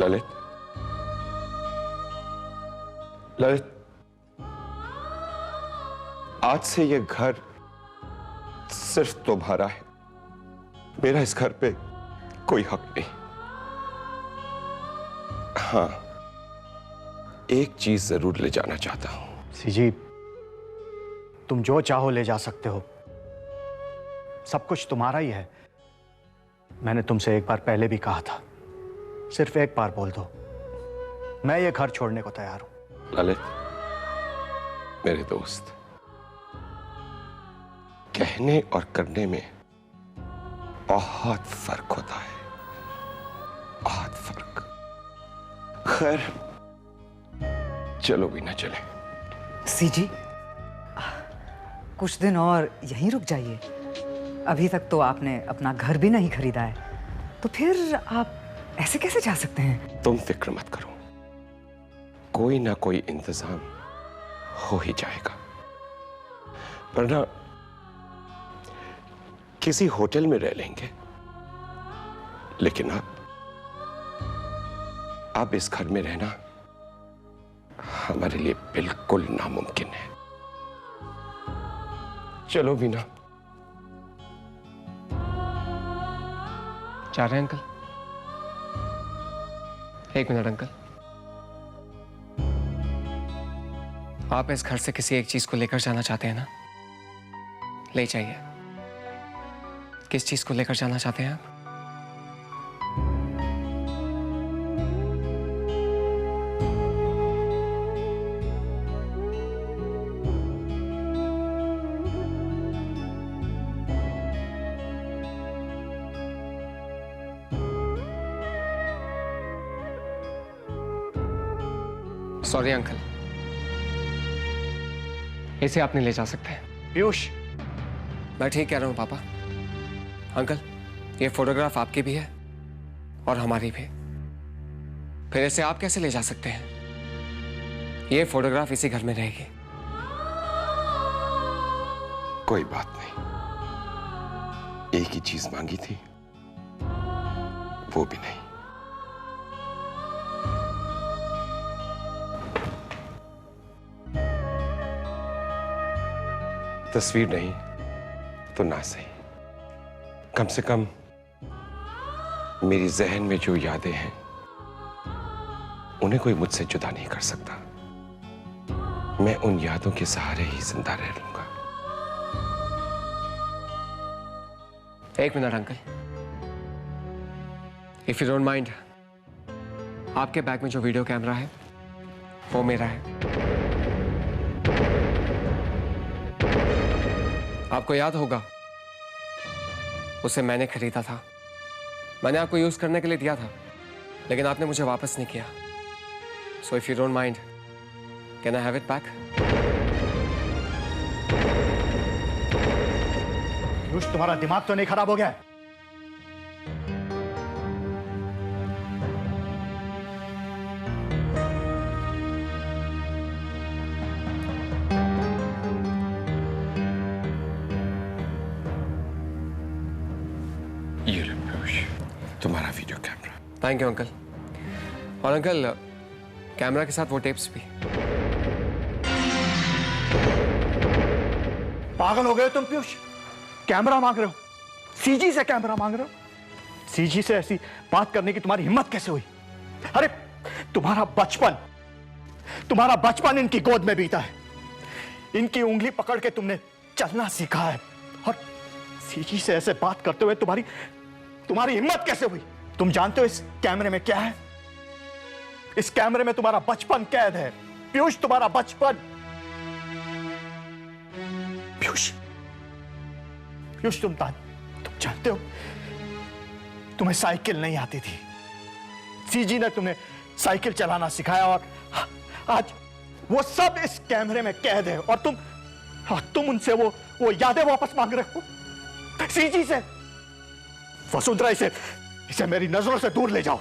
ललित, ललित, आज से ये घर सिर्फ तुम्हारा है। मेरा इस घर पे कोई हक नहीं। हाँ, एक चीज जरूर ले जाना चाहता हूं। सीजी, तुम जो चाहो ले जा सकते हो, सब कुछ तुम्हारा ही है। मैंने तुमसे एक बार पहले भी कहा था, सिर्फ एक बार बोल दो, मैं ये घर छोड़ने को तैयार हूं। ललित, मेरे दोस्त, कहने और करने में बहुत फर्क होता है, बहुत फर्क। खैर, चलो भी ना चले। सीजी, कुछ दिन और यहीं रुक जाइए। अभी तक तो आपने अपना घर भी नहीं खरीदा है, तो फिर आप ऐसे कैसे जा सकते हैं? तुम फिक्र मत करो, कोई ना कोई इंतजाम हो ही जाएगा। वरना किसी होटल में रह लेंगे, लेकिन अब इस घर में रहना हमारे लिए बिल्कुल नामुमकिन है। चलो भी ना। जा रहे हैं अंकल? एक मिनट अंकल, आप इस घर से किसी एक चीज को लेकर जाना चाहते हैं ना? ले जाइए। किस चीज को लेकर जाना चाहते हैं आप? सॉरी अंकल, इसे आप नहीं ले जा सकते। पीयूष, मैं ठीक कह रहा हूं पापा। अंकल, ये फोटोग्राफ आपकी भी है और हमारी भी। फिर इसे आप कैसे ले जा सकते हैं? ये फोटोग्राफ इसी घर में रहेगी। कोई बात नहीं, एक ही चीज मांगी थी, वो भी नहीं। तस्वीर नहीं तो ना सही, कम से कम मेरी जहन में जो यादें हैं उन्हें कोई मुझसे जुदा नहीं कर सकता। मैं उन यादों के सहारे ही जिंदा रह लूंगा। एक minute uncle, if you don't mind, आपके बैग में जो वीडियो कैमरा है वो मेरा है। आपको याद होगा, उसे मैंने खरीदा था। मैंने आपको यूज करने के लिए दिया था, लेकिन आपने मुझे वापस नहीं किया। So if you don't mind, can I have it back? Piyush, तुम्हारा दिमाग तो नहीं खराब हो गया? ये लो पीयूष, तुम्हारा video camera. Thank you uncle. और अंकल, कैमरा के साथ वो टेप्स भी। पागल हो गए तुम पीयूष? कैमरा मांग रहे हो? सीजी से कैमरा मांग रहे हो? सीजी से ऐसी बात करने की तुम्हारी हिम्मत कैसे हुई? अरे तुम्हारा बचपन इनकी गोद में बीता है। इनकी उंगली पकड़ के तुमने चलना सीखा है, और सीजी से ऐसे बात करते हुए तुम्हारी हिम्मत कैसे हुई? तुम जानते हो इस कैमरे में क्या है? इस कैमरे में तुम्हारा बचपन कैद है पीयूष, तुम्हारा बचपन। पीयूष, तुम जानते हो, तुम्हें साइकिल नहीं आती थी। सीजी ने तुम्हें साइकिल चलाना सिखाया, और आज वो सब इस कैमरे में कैद है, और तुम उनसे वो यादें वापस मांग रहे हो सीजी से। वसुंधरा, इसे मेरी नजरों से दूर ले जाओ।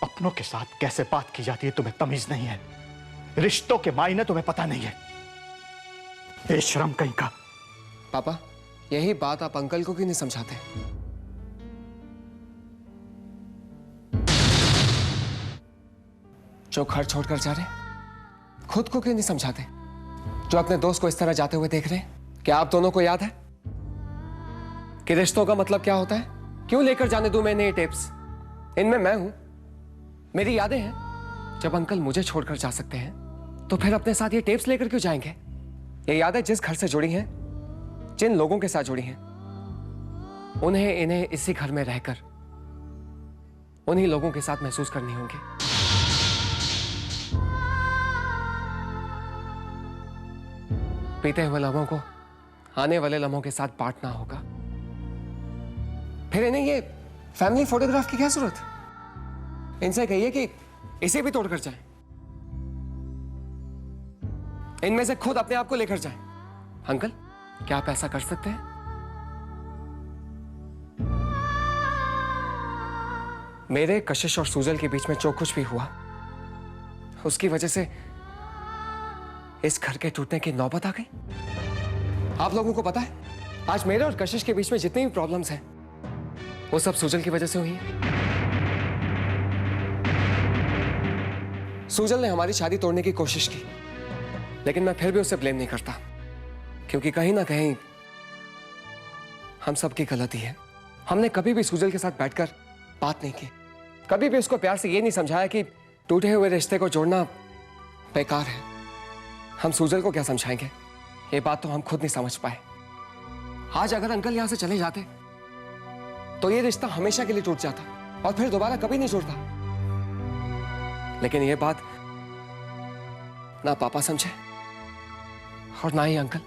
अपनों के साथ कैसे बात की जाती है तुम्हें तमीज नहीं है। रिश्तों के मायने तुम्हें पता नहीं है। बेशरम कहीं का। पापा, यही बात आप अंकल को क्यों नहीं समझाते? जो घर छोड़कर जा रहे हैं? खुद को क्यों नहीं समझाते? जो अपने दोस्त को इस तरह जाते हुए देख रहे हैं, क्या आप दोनों को याद है कि रिश्तों का मतलब क्या होता है? क्यों लेकर जाने दूं मैंने ये टेप्स? इनमें मैं हूं, मेरी यादें हैं। जब अंकल मुझे छोड़कर जा सकते हैं तो फिर अपने साथ ये टेप्स लेकर क्यों जाएंगे? ये यादें जिस घर से जुड़ी हैं, जिन लोगों के साथ जुड़ी हैं, इन्हें इसी घर में रहकर उन्हीं लोगों के साथ महसूस करनी होंगी। बीते हुए लम्हों को आने वाले लम्हों के साथ बांटना होगा। फिर इन्हें ये फैमिली फोटोग्राफ की क्या जरूरत? इनसे कहिए कि इसे भी तोड़कर जाएं। इनमें से खुद अपने आप को लेकर जाएं। अंकल, क्या आप ऐसा कर सकते हैं? मेरे, कशिश और सूजल के बीच में जो कुछ भी हुआ, उसकी वजह से इस घर के टूटने की नौबत आ गई। आप लोगों को पता है, आज मेरे और कशिश के बीच में जितनी भी प्रॉब्लम्स हैं, वो सब सूजल की वजह से हुई हैं। सूजल ने हमारी शादी तोड़ने की कोशिश की, लेकिन मैं फिर भी उसे ब्लेम नहीं करता, क्योंकि कहीं ना कहीं हम सबकी गलती है। हमने कभी भी सूजल के साथ बैठकर बात नहीं की, कभी भी उसको प्यार से ये नहीं समझाया कि टूटे हुए रिश्ते को जोड़ना बेकार है। हम सूजल को क्या समझाएंगे? ये बात तो हम खुद नहीं समझ पाए। आज अगर अंकल यहां से चले जाते तो ये रिश्ता हमेशा के लिए टूट जाता और फिर दोबारा कभी नहीं जुड़ता। लेकिन ये बात ना पापा समझे और ना ही अंकल।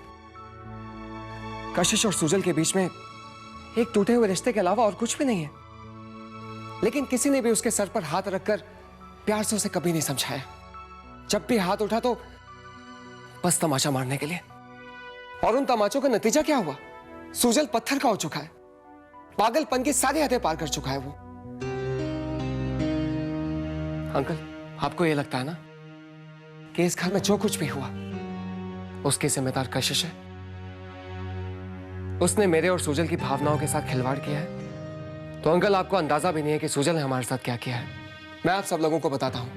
कशिश और सूजल के बीच में एक टूटे हुए रिश्ते के अलावा और कुछ भी नहीं है, लेकिन किसी ने भी उसके सर पर हाथ रखकर प्यार से उसे कभी नहीं समझाया। जब भी हाथ उठा तो बस तमाचा मारने के लिए। और उन तमाचों का नतीजा क्या हुआ? सूजल पत्थर का हो चुका है, पागलपन की सारी हदें पार कर चुका है वो। अंकल, आपको यह लगता है ना कि इस घर में जो कुछ भी हुआ उसकी जिम्मेदार कशिश है? उसने मेरे और सूजल की भावनाओं के साथ खिलवाड़ किया है। तो अंकल, आपको अंदाजा भी नहीं है कि सूजल ने हमारे साथ क्या किया है। मैं आप सब लोगों को बताता हूं।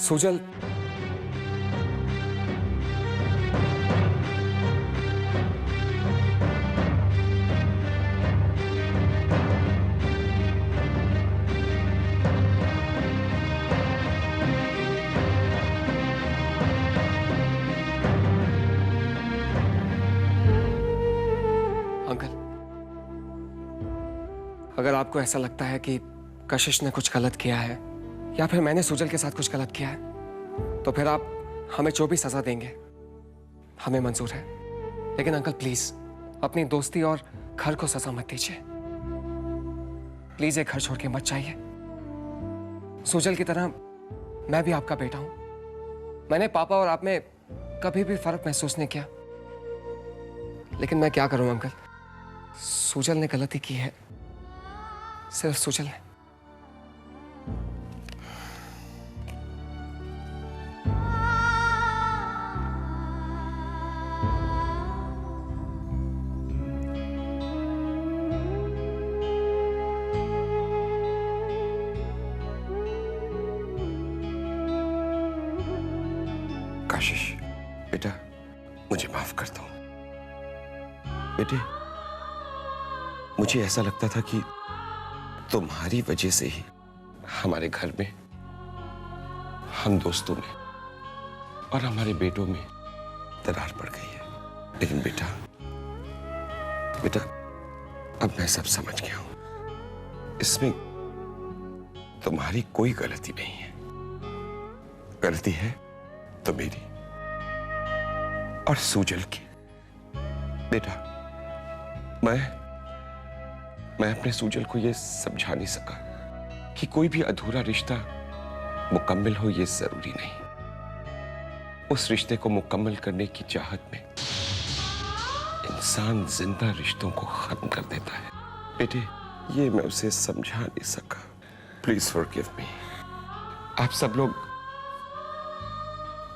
सूजल अगर आपको ऐसा लगता है कि कशिश ने कुछ गलत किया है या फिर मैंने सूजल के साथ कुछ गलत किया है, तो फिर आप हमें जो भी सजा देंगे हमें मंजूर है। लेकिन अंकल प्लीज अपनी दोस्ती और घर को सजा मत दीजिए। प्लीज एक घर छोड़ के मत जाइए। सूजल की तरह मैं भी आपका बेटा हूं। मैंने पापा और आप में कभी भी फर्क महसूस नहीं किया, लेकिन मैं क्या करूं अंकल, सूजल ने गलती की है, सिर्फ सूजल ने। कशिश, बेटा मुझे माफ कर दो। बेटे, मुझे ऐसा लगता था कि तुम्हारी वजह से ही हमारे घर में, हम दोस्तों में और हमारे बेटों में दरार पड़ गई है। लेकिन बेटा अब मैं सब समझ गया हूं। इसमें तुम्हारी कोई गलती नहीं है। गलती है तो मेरी और सूजल की। बेटा, मैं अपने सूजल को यह समझा नहीं सका कि कोई भी अधूरा रिश्ता मुकम्मल हो ये जरूरी नहीं। उस रिश्ते को मुकम्मल करने की चाहत में इंसान जिंदा रिश्तों को खत्म कर देता है। बेटे, ये मैं उसे समझा नहीं सका। Please forgive me. आप सब लोग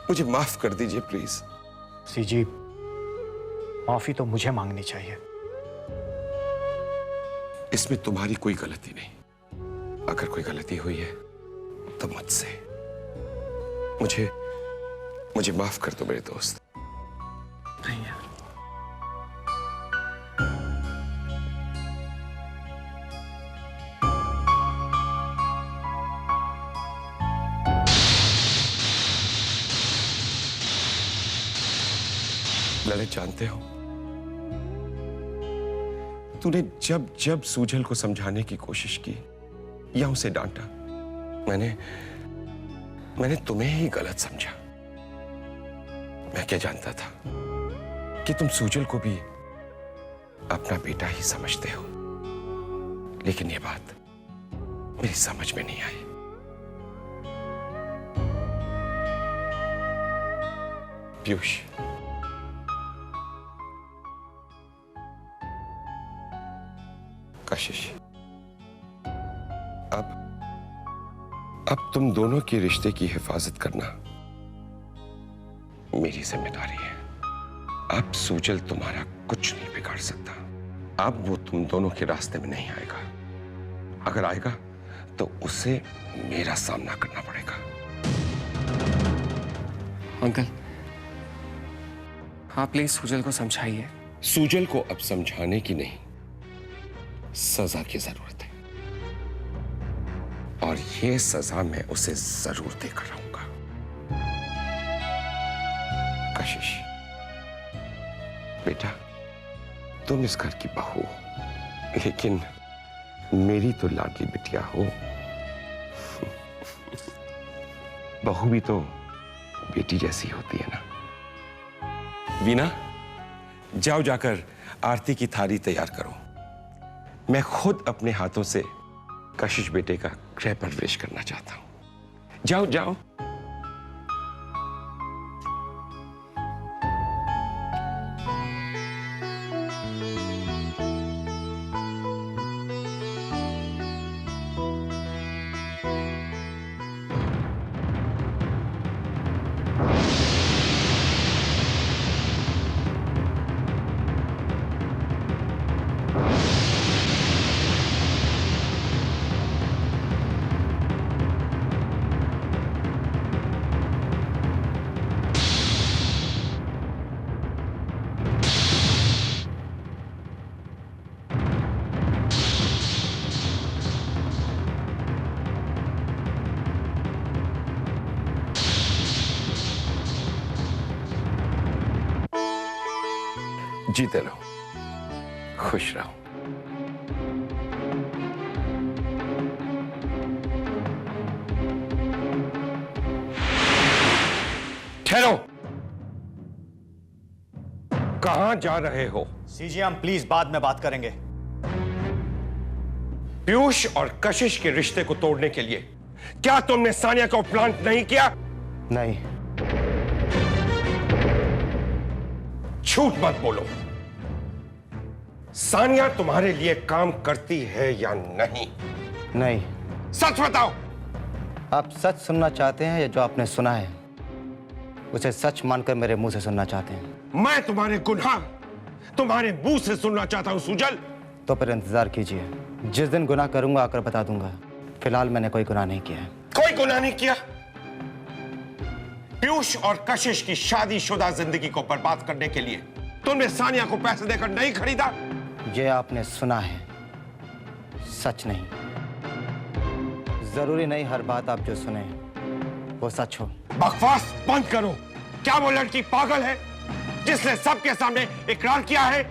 मुझे माफ कर दीजिए प्लीज। सीजी, माफी तो मुझे मांगनी चाहिए। इसमें तुम्हारी कोई गलती नहीं। अगर कोई गलती हुई है तो मुझसे। मुझे मुझे माफ कर दो मेरे दोस्त। नहीं यार, ललित, जानते हो, तूने जब जब सूजल को समझाने की कोशिश की या उसे डांटा, मैंने तुम्हें ही गलत समझा। मैं क्या जानता था कि तुम सूजल को भी अपना बेटा ही समझते हो, लेकिन ये बात मेरी समझ में नहीं आई। पीयूष, कशिश, अब तुम दोनों के रिश्ते की हिफाजत करना मेरी जिम्मेदारी है। अब सूजल तुम्हारा कुछ नहीं बिगाड़ सकता। अब वो तुम दोनों के रास्ते में नहीं आएगा। अगर आएगा तो उसे मेरा सामना करना पड़ेगा। अंकल, आप प्लीज सूजल को समझाइए। सूजल को अब समझाने की नहीं, सजा की जरूरत है, और ये सजा मैं उसे जरूर देकर रहूंगा। कशिश बेटा, तुम इस घर की बहू हो, लेकिन मेरी तो लाडली बिटिया हो। बहू भी तो बेटी जैसी होती है ना। वीना, जाओ जाकर आरती की थाली तैयार करो। मैं खुद अपने हाथों से कशिश बेटे का गृह प्रवेश करना चाहता हूं। जाओ जाओ। जीते रहो, खुश रहो। ठहरो, कहां जा रहे हो? सीजी, हम प्लीज बाद में बात करेंगे। पीयूष और कशिश के रिश्ते को तोड़ने के लिए क्या तुमने सानिया को प्लांट नहीं किया? नहीं। झूठ मत बोलो। सानिया तुम्हारे लिए काम करती है या नहीं? नहीं। सच बताओ। आप सच सुनना चाहते हैं या जो आपने सुना है उसे सच मानकर मेरे मुंह से सुनना चाहते हैं? मैं तुम्हारे गुनाह तुम्हारे मुंह से सुनना चाहता हूं सूजल। तो फिर इंतजार कीजिए, जिस दिन गुनाह करूंगा आकर बता दूंगा। फिलहाल मैंने कोई गुनाह नहीं किया है। कोई गुनाह नहीं किया? पीयूष और कशिश की शादीशुदा जिंदगी को बर्बाद करने के लिए तुमने सानिया को पैसे देकर नहीं खरीदा? ये आपने सुना है, सच नहीं। जरूरी नहीं हर बात आप जो सुने वो सच हो। बकवास बंद करो। क्या वो लड़की पागल है जिसने सबके सामने इकरार किया है?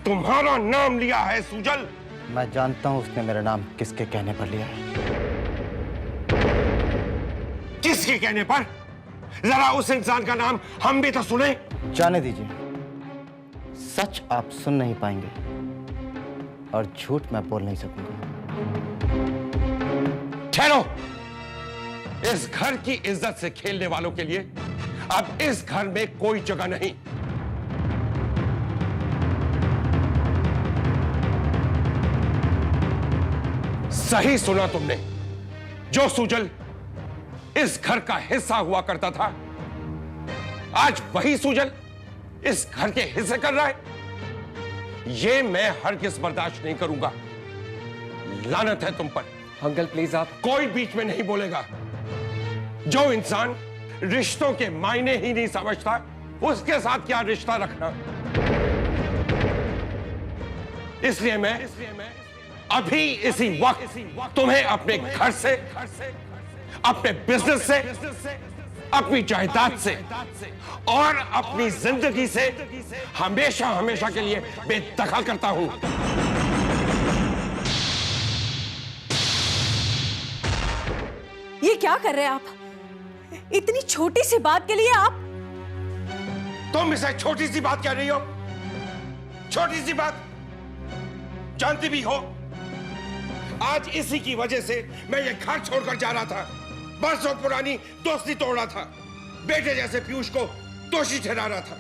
तुम्हारा नाम लिया है सूजल। मैं जानता हूं उसने मेरा नाम किसके कहने पर लिया है। किसके कहने पर? जरा उस इंसान का नाम हम भी तो सुने। जाने दीजिए, सच आप सुन नहीं पाएंगे और झूठ मैं बोल नहीं सकूंगा। ठहरो। इस घर की इज्जत से खेलने वालों के लिए अब इस घर में कोई जगह नहीं। सही सुना तुमने। जो सूजल इस घर का हिस्सा हुआ करता था, आज वही सूजल इस घर के हिस्से कर रहा है। ये मैं हरगिज़ बर्दाश्त नहीं करूंगा। लानत है तुम पर। अंकल प्लीज आप। कोई बीच में नहीं बोलेगा। जो इंसान रिश्तों के मायने ही नहीं समझता, उसके साथ क्या रिश्ता रखना। इसलिए मैं अभी इसी वक्त तुम्हें अपने घर से, अपने बिजनेस से, अपनी जायदाद से और अपनी जिंदगी से हमेशा हमेशा के लिए बेदखल करता हूं। ये क्या कर रहे हैं आप? इतनी छोटी सी बात के लिए आप। तुम इसे छोटी सी बात कह रही हो? छोटी सी बात? जानती भी हो आज इसी की वजह से मैं ये घर छोड़कर जा रहा था। बरसों पुरानी दोस्ती तोड़ रहा था, बेटे जैसे पीयूष को दोषी ठहरा रहा था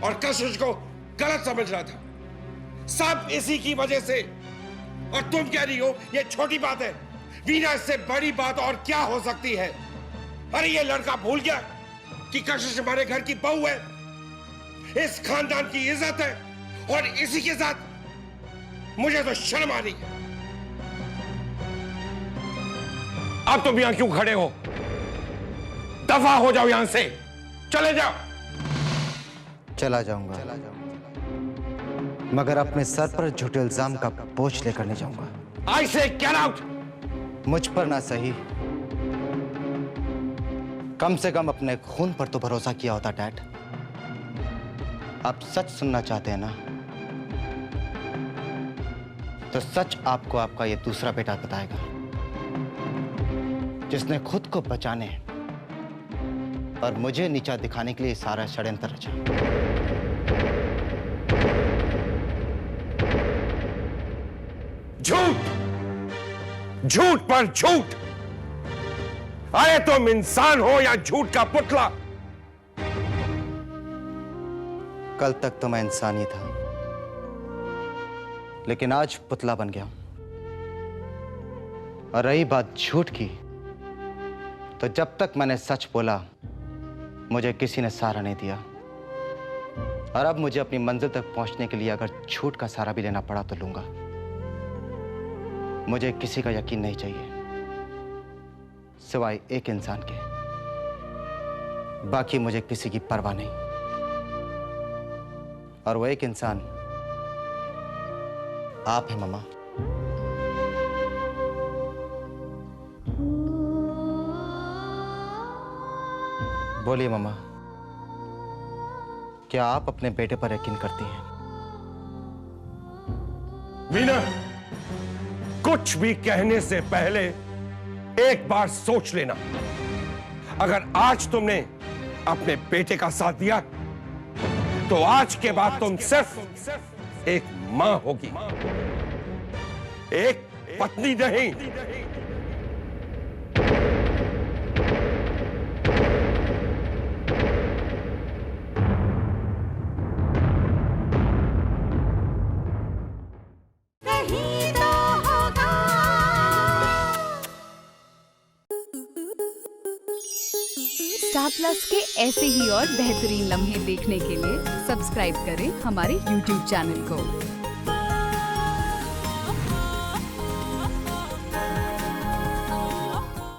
और कशिश को गलत समझ रहा था। सब इसी की वजह से। और तुम कह रही हो ये छोटी बात है। वीना, इससे बड़ी बात और क्या हो सकती है? अरे ये लड़का भूल गया कि कशिश हमारे घर की बहू है, इस खानदान की इज्जत है, और इसी के साथ मुझे तो शर्म आ रही है। अब तुम यहां क्यों खड़े हो? दफा हो जाओ यहां से, चले जाओ। चला जाऊंगा, मगर अपने सर पर झूठे इल्जाम का बोझ लेकर नहीं जाऊंगा। आई से गेट आउट। मुझ पर ना सही, कम से कम अपने खून पर तो भरोसा किया होता डैड। आप सच सुनना चाहते हैं ना, तो सच आपको आपका ये दूसरा बेटा बताएगा, जिसने खुद को बचाने और मुझे नीचा दिखाने के लिए सारा षड्यंत्र रचा। झूठ, झूठ पर झूठ। अरे तुम इंसान हो या झूठ का पुतला? कल तक तो मैं इंसान ही था, लेकिन आज पुतला बन गया। और रही बात झूठ की, तो जब तक मैंने सच बोला मुझे किसी ने सहारा नहीं दिया, और अब मुझे अपनी मंजिल तक पहुंचने के लिए अगर झूठ का सहारा भी लेना पड़ा तो लूंगा। मुझे किसी का यकीन नहीं चाहिए सिवाय एक इंसान के। बाकी मुझे किसी की परवाह नहीं, और वो एक इंसान आप हैं मम्मा। बोलिए मम्मा, क्या आप अपने बेटे पर यकीन करती हैं? वीना, कुछ भी कहने से पहले एक बार सोच लेना। अगर आज तुमने अपने बेटे का साथ दिया, तो आज के बाद तुम सिर्फ एक मां होगी, एक पत्नी नहीं। स्टार प्लस के ऐसे ही और बेहतरीन लम्हे देखने के लिए सब्सक्राइब करें हमारे YouTube चैनल को।